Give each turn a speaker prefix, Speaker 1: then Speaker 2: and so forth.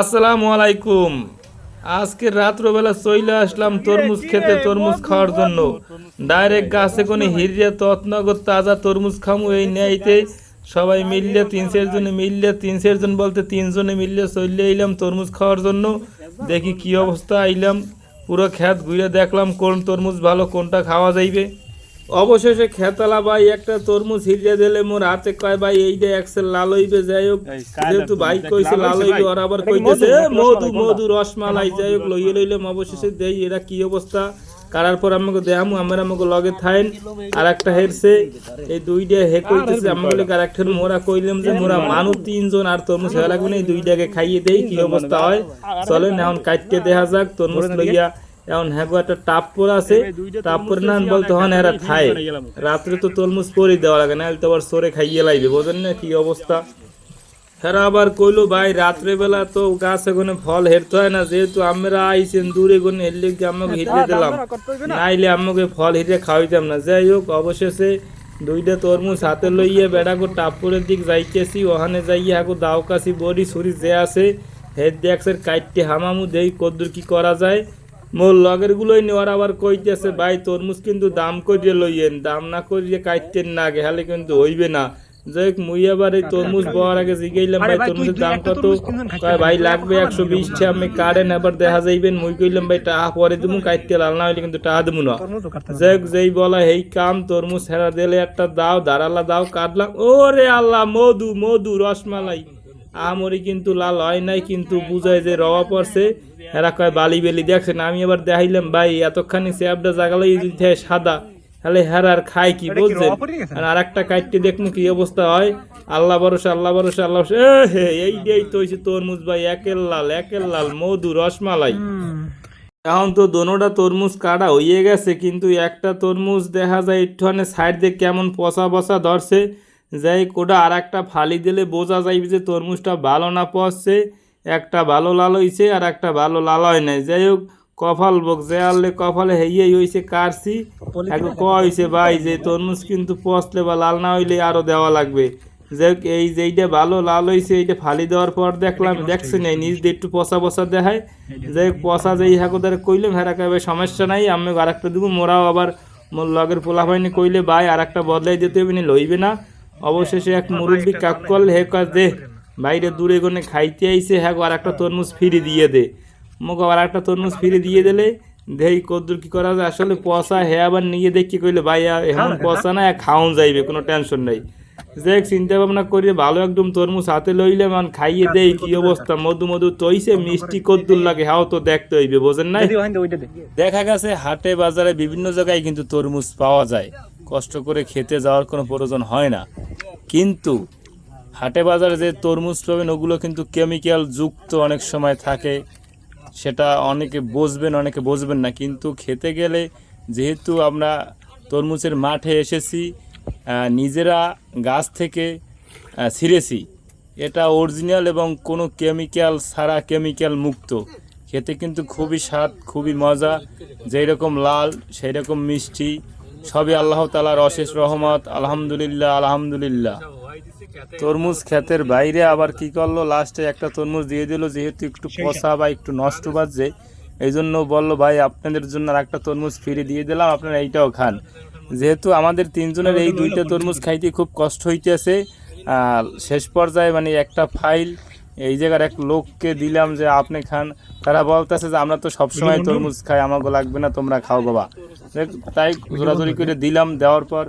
Speaker 1: আসসালামু আলাইকুম। আজকে রাত্রবেলা চইলে আসলাম তরমুজ খেতে, তরমুজ খাওয়ার জন্য। ডাইরেক্ট গাছে কোনো হিরিয়া তৎনগর তাজা তরমুজ খামু এই নেইতে সবাই মিললে তিন চারজন বলতে তিনজনে মিললে চললে এলাম তরমুজ খাওয়ার জন্য। দেখি কি অবস্থা, আইলাম পুরো ক্ষেত ঘুরে দেখলাম কোন তরমুজ ভালো, কোনটা খাওয়া যাইবে। অবশেষে খেতালা ভাই একটা তরমুজ হিরিয়া দিলে মোর হাতে কয় ভাই এইটা একসেল লাল হইবে। যাই হোক, যেহেতু ভাই কইছে লাল হইবে, ওর আবার কইতেছে মধু মধু রসমালাই। যাই হোক, লইয়ে লইলাম। অবশেষে দেই এরা কি অবস্থা কারার পর আমাকে দেখামু। আমার আমাকে লগে থাইন আর একটা হেরছে, এই দুইটা হে কইতেছে আমাকে আর একটা মোরা কইলাম যে মোরা মানু তিনজন আর তরমুজ হয়ে লাগবে না, এই দুইটাকে খাইয়ে দেই কি অবস্থা হয়। চলেন এখন কাটতে দেখা যাক তরমুজ লইয়া। এখন হ্যাঁ একটা টাপ পর আছে, টাপ পরে না বলতে হন এরা খায়। রাত্রে তো তরমুজ পরে দেওয়া লাগে না, তো আবার সরে খাইয়ে লাইবে, বোঝেন না কি অবস্থা। হ্যাঁ আবার কইলো ভাই রাত্রে বেলা তো গাছে কোনো ফল হেরতে হয় না, যেহেতু আমরা আইছেন দূরে কোনো হেরলে আমাকে হিটে দিলাম, নাইলে আমাকে ফল হিটে খাওয়াইতাম না। যাই হোক, অবশেষে দুইটা তরমুজ হাতে লইয়ে বেড়াকো টাপুরের দিক যাইতেছি। ওখানে যাইয়ে হাকো দাও কাছি বড়ি ছুরি যে আছে হেড দেখছেন কাইটে হামামু দেই কদ্দুর কি করা যায়। মোর লগের গুলোই নেওয়ার আবার কইতেছে ভাই তরমুজ কিন্তু দাম করিয়ে লইয়েন, দাম না করিয়ে কাটতেন না আগে, হালে কিন্তু হইবে না। যাই হোক, মুই আবার এই তরমুজ পাওয়ার আগে জিগাইলাম ভাই তরমুজের দাম কত, কয় ভাই লাগবে 120 টাকা, আপনি কাটেন আবার দেখা যাইবেন। মুই কইলাম ভাই টাকা পরে দেবো, কাটতে লাল না হইলে কিন্তু টাকা দেবো না। যাই হোক, যেই বলা এই কাম, তরমুজ হেরা দিলে একটা দাও, ধারালা দাও, কাটলাম। ওরে আল্লাহ, মধু মধু রসমালাই। আমরি কিন্তু লাল হয় নাই, কিন্তু বুঝায় যে রওয়া পড়ছে। এরা কয় বালি বেলি দেখছেন। আমি আবার দেখাইলাম ভাই এতখানি স্যাপটা জাগালাই সাদা, তাহলে হেরার খায় কি বলছেন। আর একটা কাটতে দেখুন কি অবস্থা হয়। আল্লাহ ভরসা, আল্লাহ ভরসা, আল্লাহ এইটাই তো হয়েছে তরমুজ ভাই, একের লাল মধু রসমালাই। এখন তো দোনোটা তরমুজ কাটা হইয়ে গেছে, কিন্তু একটা তরমুজ দেখা যায় একটুখানে সাইড দিয়ে কেমন পচা পচা ধরছে। যাই কোটা আর একটা ফালি দিলে বোঝা যাইবে যে তরমুজটা ভালো না পচছে। একটা ভালো লাল হইছে আর একটা ভালো লাল হয় নাই। যাই হোক, কপাল বোক যে আনলে কপালে হেইয়েই হইছে কাটছি। এখন হইছে ভাই যে তরমুজ কিন্তু পচলে বা লাল না হইলে আরো দেওয়া লাগবে। যাই হোক, এই যেইটা ভালো লাল হয়েছে এইটা ফালি দেওয়ার পর দেখলাম, দেখছি না নিজ দিয়ে একটু পচা পচা দেখায়। যাই হোক, পচা যেই হাকুদার কইলাম হ্যাঁ কবে সমস্যা নাই, আমি আর একটা দেবো। মোরাও আবার মোর লগের পোলা হয়নি কইলে ভাই আর একটা বদলাই দিতে হবে না, লইবে না। অবশেষে এক মুরব্বী কাক করলে হে কাজ দে বাইরে দূরে কোনে খাইতে আইছে, হ্যাঁ আর একটা তরমুজ ফিরে দিয়ে দে। মোক আবার একটা তরমুজ ফিরে দিয়ে দিলে দেই কদ্দুর কি করা যায়। আসলে পচা হে আবার নিয়ে দেখি কইলে ভাই এখন পচা না খাওন যাইবে, কোনো টেনশন নাই। যে চিন্তা ভাবনা করি ভালো একদম তরমুজ হাতে লইলে মান খাইয়ে দেই কি অবস্থা। মধু মধু তৈছে, মিষ্টি কদ্দুর লাগে হাও তো দেখতে হইবে, বোঝেন নাই। দেখা গেছে হাটে বাজারে বিভিন্ন জায়গায় কিন্তু তরমুজ পাওয়া যায়, কষ্ট করে খেতে যাওয়ার কোনো প্রয়োজন হয় না। কিন্তু হাটে বাজারে যে তরমুজ পাবেন ওগুলো কিন্তু কেমিক্যাল যুক্ত অনেক সময় থাকে, সেটা অনেকে বুঝবেন অনেকে বুঝবেন না। কিন্তু খেতে গেলে যেহেতু আমরা তরমুজের মাঠে এসেছি, নিজেরা গাছ থেকে ছিঁড়েছি, এটা অরিজিনাল এবং কোনো কেমিক্যাল ছাড়া, কেমিক্যাল মুক্ত। খেতে কিন্তু খুবই স্বাদ, খুবই মজা। যেই রকম লাল সেই রকম মিষ্টি, সবই আল্লাহ তাআলার অশেষ রহমত। আলহামদুলিল্লাহ আলহামদুলিল্লাহ। তরমুজ ক্ষেতের বাইরে আবার কি করলো, লাস্টে একটা তরমুজ দিয়ে দিল, যেহেতু একটু পচা বা একটু নষ্ট বাজছে, এই জন্য বললো ভাই আপনাদের জন্য আর একটা তরমুজ ফিরে দিয়ে দিলাম, আপনারা এইটাও খান। যেহেতু আমাদের তিনজনের এই দুইটা তরমুজ খাইতে খুব কষ্ট হইতেছে, শেষ পর্যায়ে মানে একটা ফাইল এই জায়গার এক লোককে দিলাম যে আপনি খান। তারা বলতেছে যে আমরা তো সবসময় তরমুজ খাই, আমাকে লাগবে না, তোমরা খাও বাবা। তাই জোরাজোরি করে দিলাম। দেওয়ার পর